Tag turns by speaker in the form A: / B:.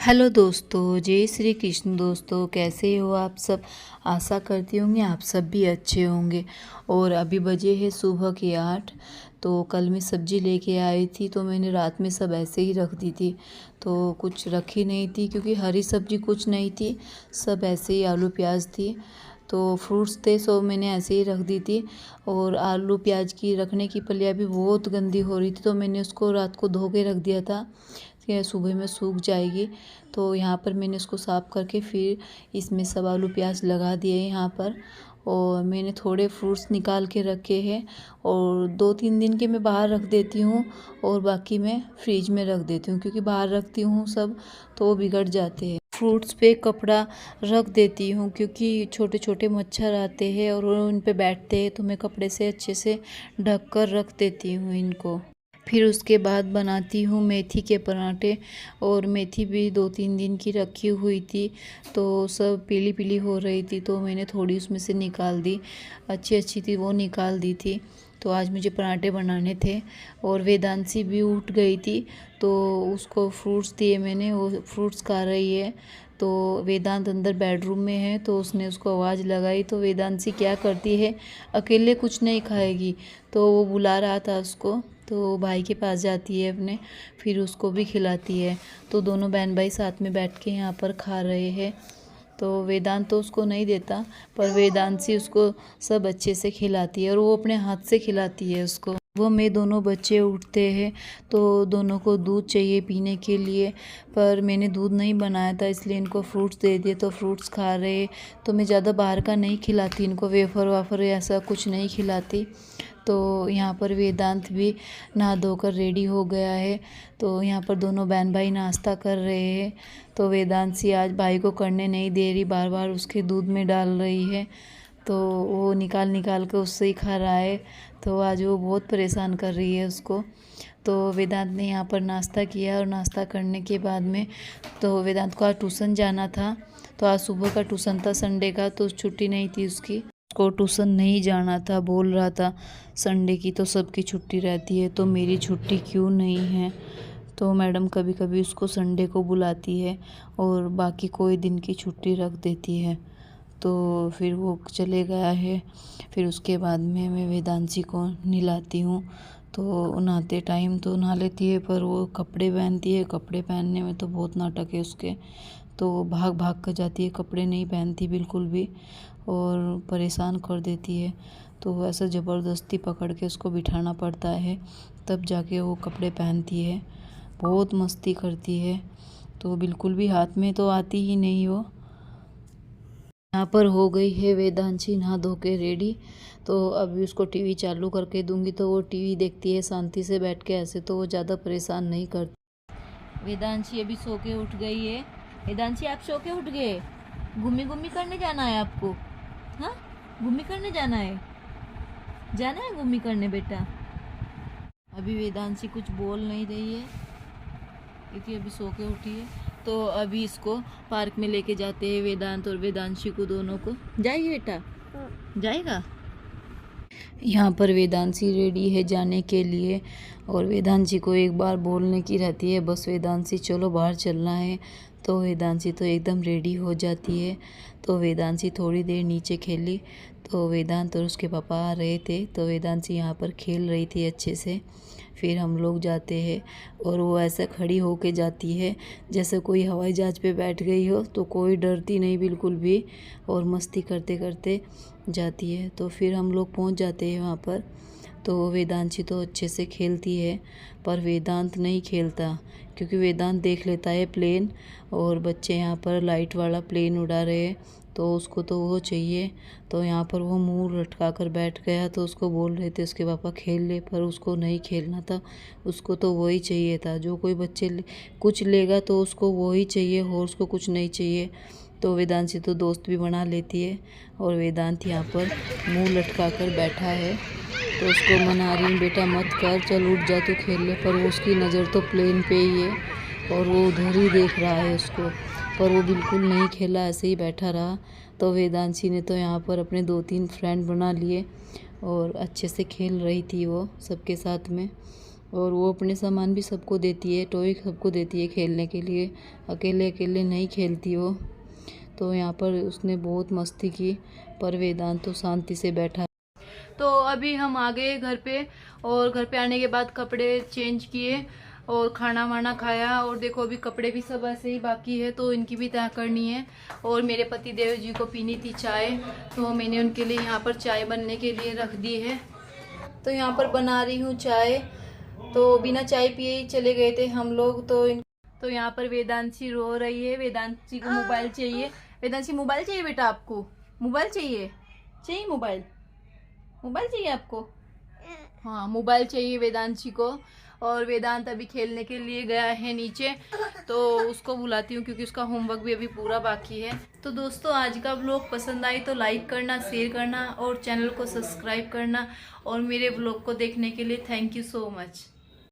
A: Hello दोस्तों, जय श्री कृष्ण। दोस्तों कैसे हो आप सब। आशा करती होंगे आप सब भी अच्छे होंगे। और अभी बजे है सुबह के 8। तो कल मैं सब्ज़ी लेके आई थी तो मैंने रात में सब ऐसे ही रख दी थी। तो कुछ रखी नहीं थी क्योंकि हरी सब्ज़ी कुछ नहीं थी, सब ऐसे ही आलू प्याज थी। तो फ्रूट्स थे सो मैंने ऐसे ही रख दी थी। और आलू प्याज की रखने की पलिया भी बहुत गंदी हो रही थी तो मैंने उसको रात को धो के रख दिया था कि सुबह में सूख जाएगी। तो यहाँ पर मैंने उसको साफ़ करके फिर इसमें सब आलू प्याज लगा दिए यहाँ पर। और मैंने थोड़े फ्रूट्स निकाल के रखे हैं और 2-3 दिन के मैं बाहर रख देती हूँ और बाकी मैं फ्रिज में रख देती हूँ क्योंकि बाहर रखती हूँ सब तो वो बिगड़ जाते हैं। फ्रूट्स पे कपड़ा रख देती हूँ क्योंकि छोटे छोटे मच्छर आते हैं और उन पे बैठते हैं तो मैं कपड़े से अच्छे से ढक कर रख देती हूँ इनको। फिर उसके बाद बनाती हूँ मेथी के पराठे। और मेथी भी 2-3 दिन की रखी हुई थी तो सब पीली पीली हो रही थी तो मैंने थोड़ी उसमें से निकाल दी, अच्छी अच्छी थी वो निकाल दी थी। तो आज मुझे पराठे बनाने थे और वेदांशी भी उठ गई थी तो उसको फ्रूट्स दिए मैंने, वो फ्रूट्स खा रही है। तो वेदांत अंदर बेडरूम में है तो उसने उसको आवाज़ लगाई तो वेदांशी क्या करती है, अकेले कुछ नहीं खाएगी तो वो बुला रहा था उसको तो भाई के पास जाती है अपने, फिर उसको भी खिलाती है। तो दोनों बहन भाई साथ में बैठ के यहाँ पर खा रहे हैं। तो वेदांत तो उसको नहीं देता पर वेदांशी उसको सब अच्छे से खिलाती है और वो अपने हाथ से खिलाती है उसको। वो मैं दोनों बच्चे उठते हैं तो दोनों को दूध चाहिए पीने के लिए, पर मैंने दूध नहीं बनाया था इसलिए इनको फ्रूट्स दे दिए तो फ्रूट्स खा रहे। तो मैं ज़्यादा बाहर का नहीं खिलाती इनको, वेफर वाफर ऐसा कुछ नहीं खिलाती। तो यहाँ पर वेदांत भी नहा धोकर रेडी हो गया है तो यहाँ पर दोनों बहन भाई नाश्ता कर रहे हैं। तो वेदांशी आज भाई को करने नहीं दे रही, बार बार उसके दूध में डाल रही है तो वो निकाल निकाल के उससे ही खा रहा है। तो आज वो बहुत परेशान कर रही है उसको। तो वेदांत ने यहाँ पर नाश्ता किया और नाश्ता करने के बाद में तो वेदांत को आज ट्यूशन जाना था। तो आज सुबह का ट्यूशन था संडे का तो छुट्टी नहीं थी उसको ट्यूशन नहीं जाना था, बोल रहा था संडे की तो सबकी छुट्टी रहती है तो मेरी छुट्टी क्यों नहीं है। तो मैडम कभी कभी उसको संडे को बुलाती है और बाकी कोई दिन की छुट्टी रख देती है। तो फिर वो चले गया है। फिर उसके बाद में मैं वेदांशी को नहलाती हूँ तो नहाते टाइम तो नहा लेती है पर वो कपड़े पहनती है, कपड़े पहनने में तो बहुत नाटक है उसके। तो भाग भाग कर जाती है, कपड़े नहीं पहनती बिल्कुल भी और परेशान कर देती है। तो ऐसा ज़बरदस्ती पकड़ के उसको बिठाना पड़ता है तब जाके वो कपड़े पहनती है। बहुत मस्ती करती है तो बिल्कुल भी हाथ में तो आती ही नहीं वो। यहाँ पर हो गई है वेदांशी नहा धो के रेडी। तो अभी उसको टीवी चालू करके दूंगी तो वो टीवी देखती है शांति से बैठ के, ऐसे तो वो ज़्यादा परेशान नहीं करती। वेदांशी अभी सो के उठ गई है। वेदांशी आप सो के उठ गए, घूमी घूमी करने जाना है आपको। हाँ, घूमी करने जाना है, जाना है घूमी करने बेटा। अभी वेदांशी कुछ बोल नहीं रही है क्योंकि अभी सो के उठी है। तो अभी इसको पार्क में लेके जाते हैं वेदांत और वेदांशी को, दोनों को। जाएगी बेटा, जाएगा। यहाँ पर वेदांशी रेडी है जाने के लिए और वेदांशी को एक बार बोलने की रहती है बस वेदांशी चलो बाहर चलना है। तो वेदांशी तो एकदम रेडी हो जाती है। तो वेदांशी थोड़ी देर नीचे खेली तो वेदांत और उसके पापा आ रहे थे तो वेदांशी यहाँ पर खेल रही थी अच्छे से। फिर हम लोग जाते हैं और वो ऐसे खड़ी होके जाती है जैसे कोई हवाई जहाज़ पे बैठ गई हो, तो कोई डरती नहीं बिल्कुल भी और मस्ती करते करते जाती है। तो फिर हम लोग पहुंच जाते हैं वहाँ पर। तो वेदांशी तो अच्छे से खेलती है पर वेदांत नहीं खेलता क्योंकि वेदांत देख लेता है प्लेन और बच्चे यहाँ पर लाइट वाला प्लेन उड़ा रहे हैं तो उसको तो वो चाहिए। तो यहाँ पर वो मुंह लटका कर बैठ गया तो उसको बोल रहे थे उसके पापा खेल ले, पर उसको नहीं खेलना था, उसको तो वही चाहिए था। जो कोई बच्चे कुछ लेगा तो उसको वही चाहिए और उसको कुछ नहीं चाहिए। तो वेदांशी तो दोस्त भी बना लेती है और वेदांत यहाँ पर मुंह लटका कर बैठा है तो उसको मना रही बेटा मत कर, चल उठ जा तू खेल ले, पर वो उसकी नज़र तो प्लेन पे ही है और वो उधर ही देख रहा है उसको, पर वो बिल्कुल नहीं खेला, ऐसे ही बैठा रहा। तो वेदांशी ने तो यहाँ पर अपने 2-3 फ्रेंड बना लिए और अच्छे से खेल रही थी वो सबके साथ में। और वो अपने सामान भी सबको देती है, टॉय सबको देती है खेलने के लिए, अकेले अकेले नहीं खेलती वो। तो यहाँ पर उसने बहुत मस्ती की, पर वेदांत तो शांति से बैठा। तो अभी हम आ गए घर पे, और घर पे आने के बाद कपड़े चेंज किए और खाना वाना खाया। और देखो अभी कपड़े भी सब ऐसे ही बाकी है, तो इनकी भी तय करनी है। और मेरे पति देव जी को पीनी थी चाय, तो मैंने उनके लिए यहाँ पर चाय बनने के लिए रख दी है। तो यहाँ पर बना रही हूँ चाय। तो बिना चाय पिए ही चले गए थे हम लोग। तो यहाँ पर वेदांशी रो रही है, वेदांशी को मोबाइल चाहिए। वेदांशी मोबाइल चाहिए बेटा आपको? मोबाइल चाहिए? चाहिए मोबाइल? मोबाइल चाहिए आपको? हाँ मोबाइल चाहिए वेदांशी को। और वेदांत अभी खेलने के लिए गया है नीचे, तो उसको बुलाती हूँ क्योंकि उसका होमवर्क भी अभी पूरा बाकी है। तो दोस्तों आज का व्लॉग पसंद आई तो लाइक करना, शेयर करना और चैनल को सब्सक्राइब करना। और मेरे व्लॉग को देखने के लिए थैंक यू सो मच।